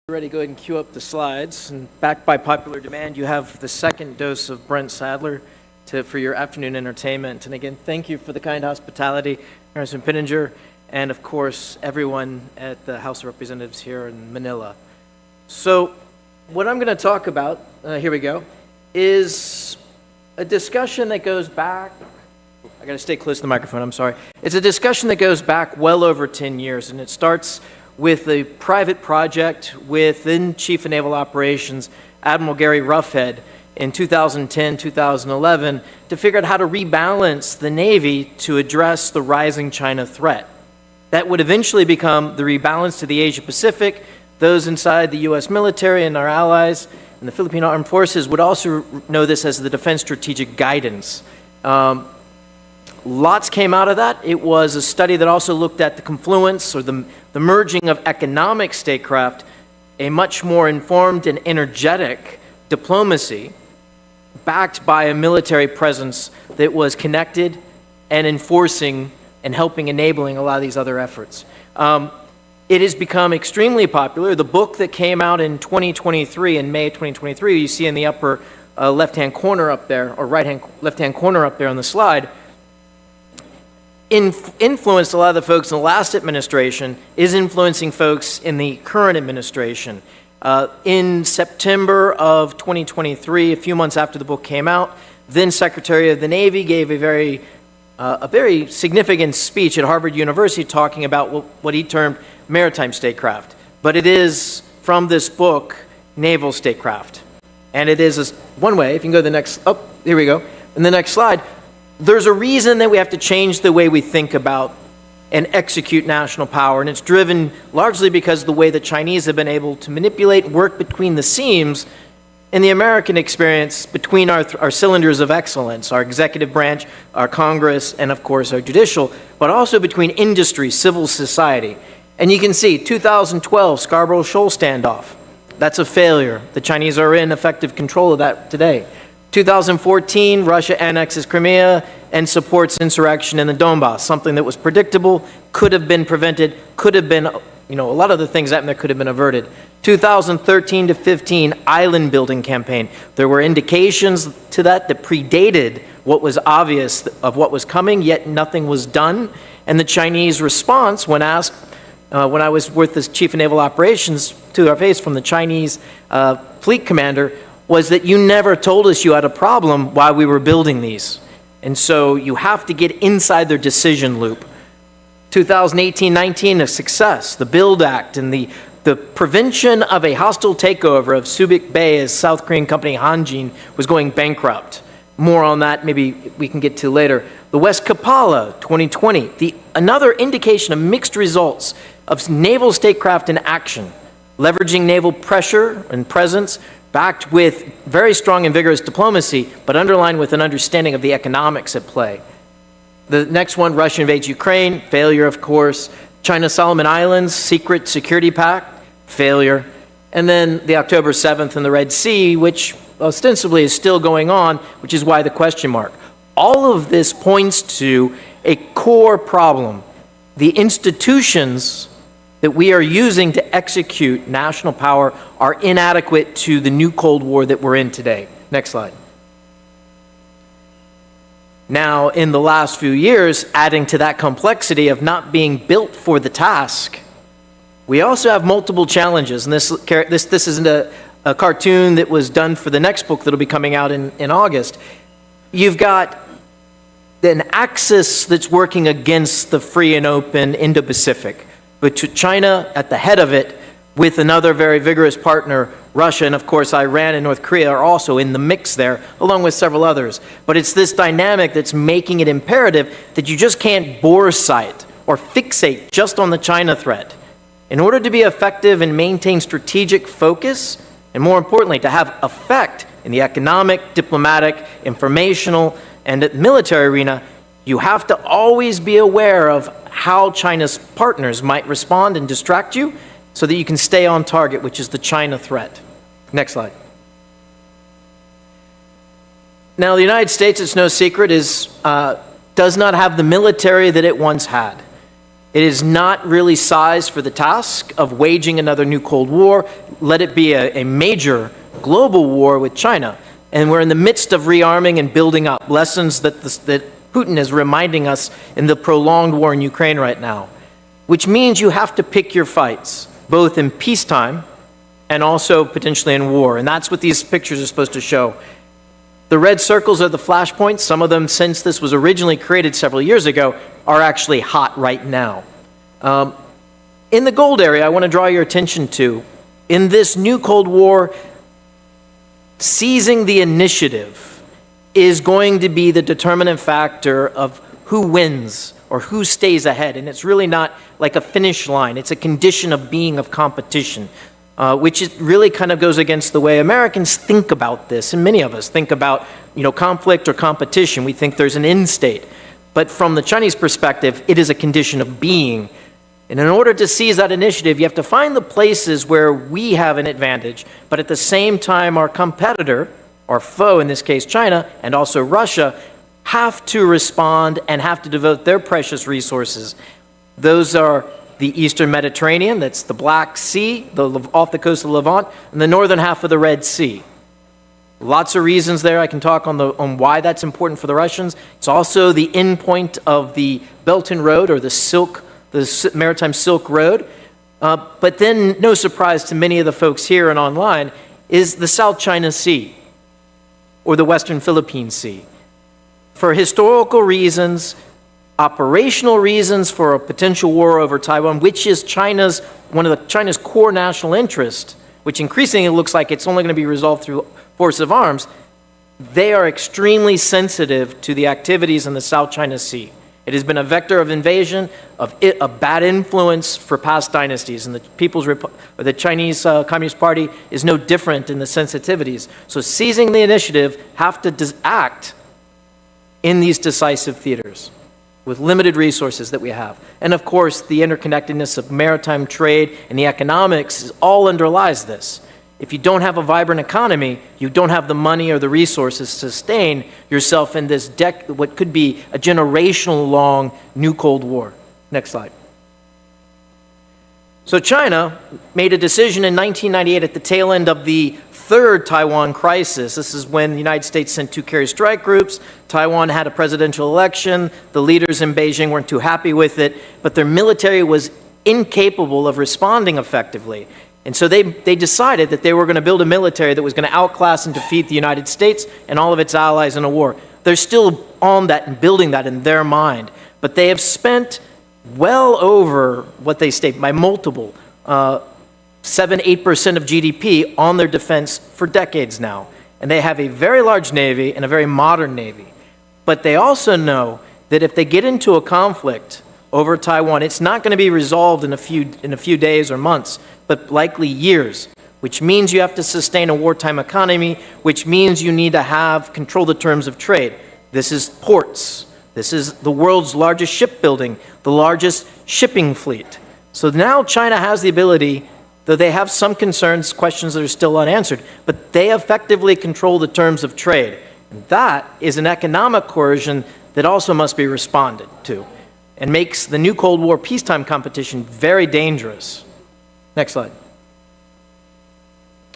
Ready, go ahead and cue up the slides. And backed by popular demand, you have the second dose of Brendt Sadler for your afternoon entertainment. And again, thank you for the kind hospitality, Harrison Pinninger, and of course, everyone at the House of Representatives here in Manila. So what I'm going to talk about, here we go, is a discussion that goes back, I got to stay close to the microphone, I'm sorry. It's a discussion that goes back well over 10 years, and it starts with a private project within Chief of Naval Operations, Admiral Gary Roughead, in 2010, 2011, to figure out how to rebalance the Navy to address the rising China threat. That would eventually become the rebalance to the Asia-Pacific. Those inside the U.S. military and our allies and the Filipino Armed Forces would also know this as the Defense Strategic Guidance. Lots came out of that. It was a study that also looked at the confluence or the merging of economic statecraft, a much more informed and energetic diplomacy backed by a military presence that was connected and enforcing and helping enabling a lot of these other efforts. It has become extremely popular. The book that came out in 2023, in May 2023, you see in the upper left-hand corner up there, or left-hand corner up there on the slide, influenced a lot of the folks in the last administration, is influencing folks in the current administration. In September of 2023, a few months after the book came out, then Secretary of the Navy gave a very significant speech at Harvard University talking about what he termed maritime statecraft. But it is, from this book, naval statecraft. And it is one way, if you can go to the next, here we go, in the next slide. There's a reason that we have to change the way we think about and execute national power, and it's driven largely because of the way the Chinese have been able to manipulate and work between the seams in the American experience between our cylinders of excellence, our executive branch, our Congress, and of course our judicial, but also between industry, civil society. And you can see 2012 Scarborough Shoal standoff. That's a failure. The Chinese are in effective control of that today. 2014, Russia annexes Crimea and supports insurrection in the Donbass, something that was predictable, could have been prevented, could have been, a lot of the things that could have been averted. 2013 to 15, island building campaign. There were indications to that predated what was obvious of what was coming, yet nothing was done. And the Chinese response, when asked, when I was with the Chief of Naval Operations to our face from the Chinese fleet commander, was that you never told us you had a problem while we were building these. And so you have to get inside their decision loop. 2018-19, a success. The BUILD Act and the prevention of a hostile takeover of Subic Bay as South Korean company Hanjin was going bankrupt. More on that maybe we can get to later. The West Kapala, 2020. Another indication of mixed results of naval statecraft in action, leveraging naval pressure and presence, backed with very strong and vigorous diplomacy, but underlined with an understanding of the economics at play. The next one, Russia invades Ukraine, failure, of course. China Solomon Islands, secret security pact, failure. And then the October 7th in the Red Sea, which ostensibly is still going on, which is why the question mark. All of this points to a core problem. The institutions that we are using to execute national power are inadequate to the new Cold War that we're in today. Next slide. Now, in the last few years, adding to that complexity of not being built for the task, we also have multiple challenges. And this isn't a cartoon that was done for the next book that'll be coming out in August. You've got an axis that's working against the free and open Indo-Pacific, but to China at the head of it, with another very vigorous partner, Russia, and of course Iran and North Korea are also in the mix there, along with several others. But it's this dynamic that's making it imperative that you just can't bore sight or fixate just on the China threat. In order to be effective and maintain strategic focus, and more importantly, to have effect in the economic, diplomatic, informational, and military arena, you have to always be aware of how China's partners might respond and distract you so that you can stay on target, which is the China threat. Next slide. Now, the United States, it's no secret, does not have the military that it once had. It is not really sized for the task of waging another new Cold War, let it be a major global war with China. And we're in the midst of rearming and building up, lessons that Putin is reminding us in the prolonged war in Ukraine right now, which means you have to pick your fights, both in peacetime and also potentially in war. And that's what these pictures are supposed to show. The red circles are the flashpoints. Some of them, since this was originally created several years ago, are actually hot right now. In the gold area, I want to draw your attention to, in this new Cold War, seizing the initiative is going to be the determinant factor of who wins or who stays ahead. And it's really not like a finish line. It's a condition of being of competition, which really kind of goes against the way Americans think about this. And many of us think about, conflict or competition. We think there's an end state. But from the Chinese perspective, it is a condition of being. And in order to seize that initiative, you have to find the places where we have an advantage, but at the same time, our competitor, our foe, in this case China, and also Russia, have to respond and have to devote their precious resources. Those are the Eastern Mediterranean, that's the Black Sea, off the coast of Levant, and the northern half of the Red Sea. Lots of reasons there. I can talk on why that's important for the Russians. It's also the end point of the Belt and Road, or the Maritime Silk Road. But then, no surprise to many of the folks here and online, is the South China Sea, or the Western Philippine Sea. For historical reasons, operational reasons for a potential war over Taiwan, which is one of China's core national interests, which increasingly looks like it's only going to be resolved through force of arms, they are extremely sensitive to the activities in the South China Sea. It has been a vector of invasion, a bad influence for past dynasties, and the Chinese Communist Party is no different in the sensitivities. So seizing the initiative, have to act in these decisive theaters with limited resources that we have. And of course, the interconnectedness of maritime trade and the economics all underlies this. If you don't have a vibrant economy, you don't have the money or the resources to sustain yourself in this what could be a generational-long new Cold War. Next slide. So China made a decision in 1998 at the tail end of the third Taiwan crisis. This is when the United States sent 2 carrier strike groups. Taiwan had a presidential election. The leaders in Beijing weren't too happy with it, but their military was incapable of responding effectively. And so they decided that they were going to build a military that was going to outclass and defeat the United States and all of its allies in a war. They're still on that and building that in their mind. But they have spent well over what they state by multiple, 7-8% of GDP on their defense for decades now. And they have a very large navy and a very modern navy. But they also know that if they get into a conflict over Taiwan, it's not going to be resolved in a few days or months, but likely years, which means you have to sustain a wartime economy, which means you need to control the terms of trade. This is ports. This is the world's largest shipbuilding, the largest shipping fleet. So now China has the ability, though they have some concerns, questions that are still unanswered, but they effectively control the terms of trade. And that is an economic coercion that also must be responded to, and makes the new Cold War peacetime competition very dangerous. Next slide.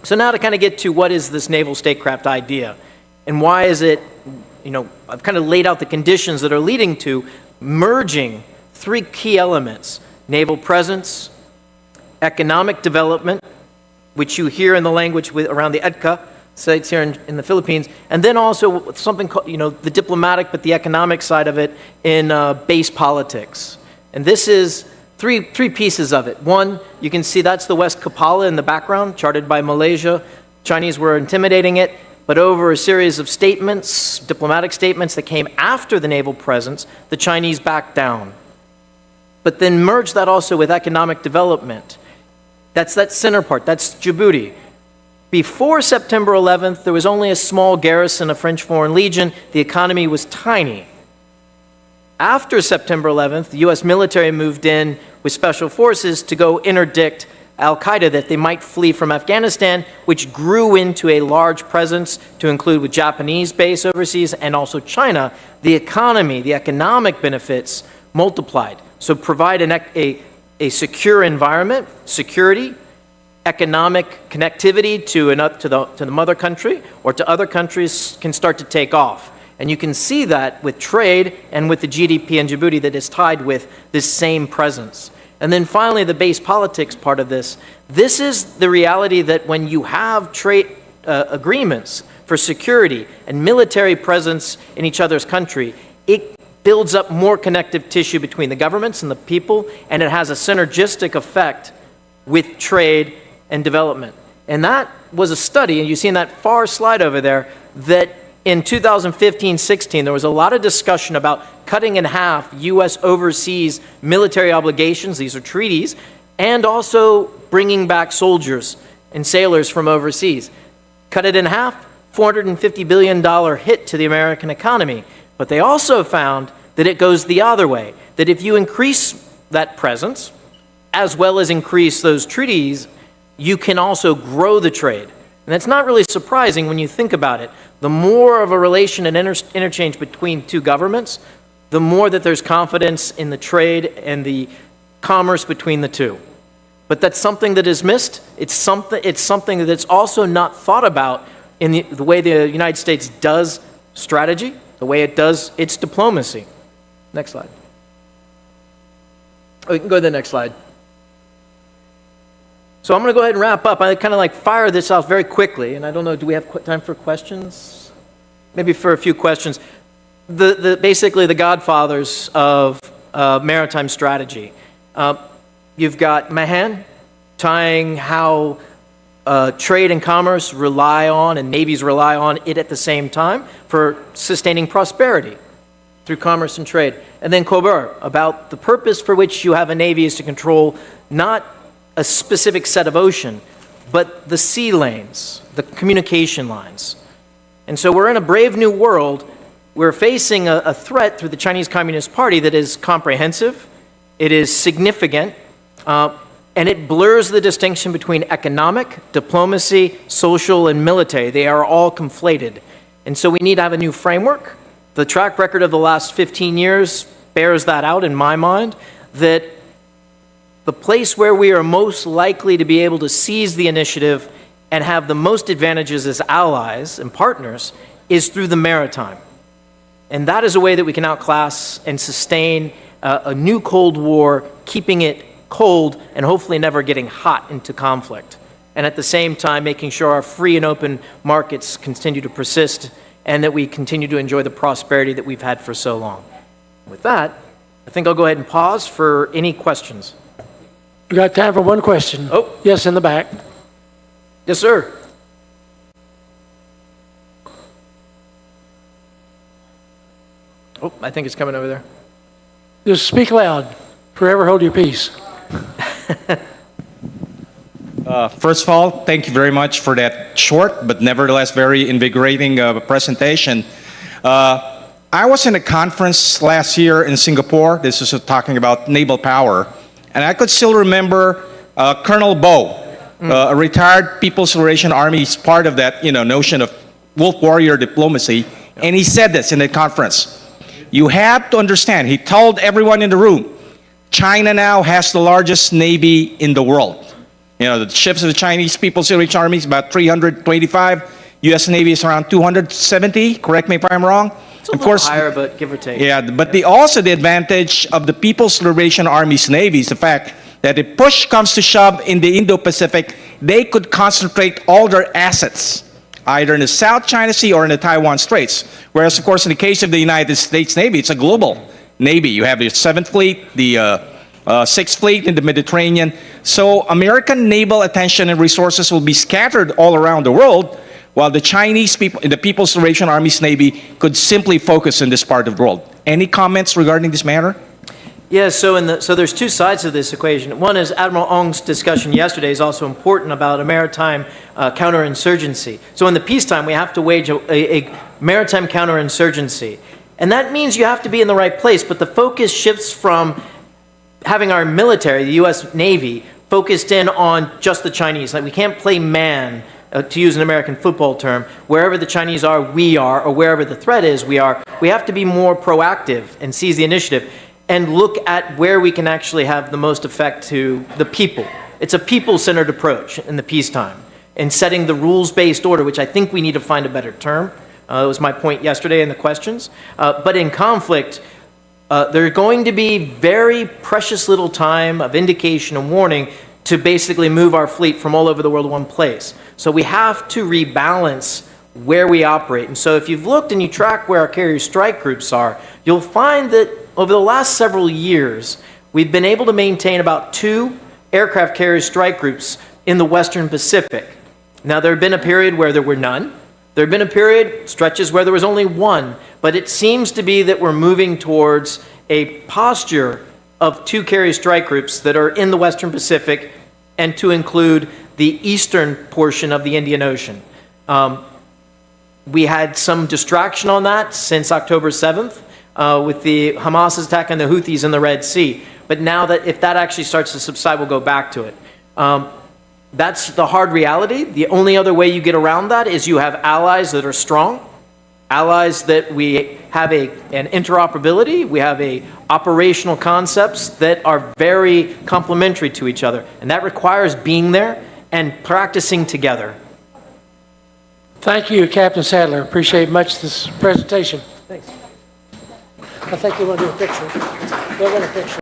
So now to kind of get to what is this naval statecraft idea, and why is it, I've kind of laid out the conditions that are leading to merging 3 key elements: naval presence, economic development, which you hear in the language around the EDCA, sites here in the Philippines, and then also something called, the diplomatic but the economic side of it in base politics. And this is three pieces of it. One, you can see that's the West Kapala in the background, charted by Malaysia. Chinese were intimidating it, but over a series of statements, diplomatic statements that came after the naval presence, the Chinese backed down. But then merge that also with economic development. That's that center part, that's Djibouti. Before September 11th, there was only a small garrison of French Foreign Legion. The economy was tiny. After September 11th, the U.S. military moved in with special forces to go interdict al-Qaeda, that they might flee from Afghanistan, which grew into a large presence to include with Japanese base overseas and also China. The economy, the economic benefits multiplied. So provide a secure environment, security, economic connectivity to the mother country or to other countries can start to take off. And you can see that with trade and with the GDP in Djibouti that is tied with this same presence. And then finally, the base politics part of this. This is the reality that when you have trade agreements for security and military presence in each other's country, it builds up more connective tissue between the governments and the people, and it has a synergistic effect with trade and development. And that was a study, and you see in that far slide over there, that in 2015-16, there was a lot of discussion about cutting in half U.S. overseas military obligations, these are treaties, and also bringing back soldiers and sailors from overseas. Cut it in half, $450 billion hit to the American economy. But they also found that it goes the other way, that if you increase that presence, as well as increase those treaties, you can also grow the trade. And that's not really surprising when you think about it. The more of a relation and interchange between two governments, the more that there's confidence in the trade and the commerce between the two. But that's something that is missed. It's something that's also not thought about in the way the United States does strategy, the way it does its diplomacy. Next slide. Oh, you can go to the next slide. So I'm going to go ahead and wrap up. I kind of fire this off very quickly, and I don't know, do we have time for questions? Maybe for a few questions. Basically, the godfathers of maritime strategy. You've got Mahan tying how trade and commerce rely on and navies rely on it at the same time for sustaining prosperity through commerce and trade. And then Kober, about the purpose for which you have a navy is to control not a specific set of ocean, but the sea lanes, the communication lines. And so we're in a brave new world. We're facing a threat through the Chinese Communist Party that is comprehensive, it is significant, and it blurs the distinction between economic, diplomacy, social, and military. They are all conflated. And so we need to have a new framework. The track record of the last 15 years bears that out in my mind, that the place where we are most likely to be able to seize the initiative and have the most advantages as allies and partners is through the maritime. And that is a way that we can outclass and sustain a new Cold War, keeping it cold and hopefully never getting hot into conflict. And at the same time, making sure our free and open markets continue to persist and that we continue to enjoy the prosperity that we've had for so long. With that, I think I'll go ahead and pause for any questions. We got time for one question. Oh. Yes, in the back. Yes, sir. Oh, I think it's coming over there. Just speak loud. Forever hold your peace. First of all, thank you very much for that short but nevertheless very invigorating presentation. I was in a conference last year in Singapore. This is talking about naval power. And I could still remember Colonel Bo, a retired People's Liberation Army, is part of that notion of wolf warrior diplomacy. And he said this in the conference. You have to understand, he told everyone in the room, China now has the largest navy in the world. The ships of the Chinese People's Liberation Army is about 325. U.S. Navy is around 270. Correct me if I'm wrong. It's a little higher, but give or take. Yeah, but also the advantage of the People's Liberation Army's navy is the fact that if push comes to shove in the Indo-Pacific, they could concentrate all their assets either in the South China Sea or in the Taiwan Straits. Whereas, of course, in the case of the United States Navy, it's a global navy. You have the 7th Fleet, the 6th Fleet in the Mediterranean. So American naval attention and resources will be scattered all around the world, while the Chinese people in the People's Liberation Army's Navy could simply focus in this part of the world. Any comments regarding this matter? Yeah, so there's two sides of this equation. One is Admiral Ong's discussion yesterday is also important about a maritime counterinsurgency. So in the peacetime, we have to wage a maritime counterinsurgency. And that means you have to be in the right place, but the focus shifts from having our military, the U.S. Navy, focused in on just the Chinese. Like we can't play man, to use an American football term, wherever the Chinese are, we are, or wherever the threat is, we are. We have to be more proactive and seize the initiative. and look at where we can actually have the most effect to the people. It's a people-centered approach in the peacetime, and setting the rules-based order, which I think we need to find a better term. That was my point yesterday in the questions. But in conflict, there's going to be very precious little time of indication and warning to basically move our fleet from all over the world to one place. So we have to rebalance where we operate. And so if you've looked and you track where our carrier strike groups are, you'll find that over the last several years, we've been able to maintain about 2 aircraft carrier strike groups in the Western Pacific. Now, there had been a period where there were none. There had been a period, stretches, where there was only 1. But it seems to be that we're moving towards a posture of 2 carrier strike groups that are in the Western Pacific and to include the eastern portion of the Indian Ocean. We had some distraction on that since October 7th with the Hamas attack on the Houthis in the Red Sea. But now that if that actually starts to subside, we'll go back to it. That's the hard reality. The only other way you get around that is you have allies that are strong, allies that we have an interoperability, we have operational concepts that are very complementary to each other. And that requires being there and practicing together. Thank you, Captain Sadler. Appreciate much this presentation. Thanks. I think you want to do a picture. They'll want a picture.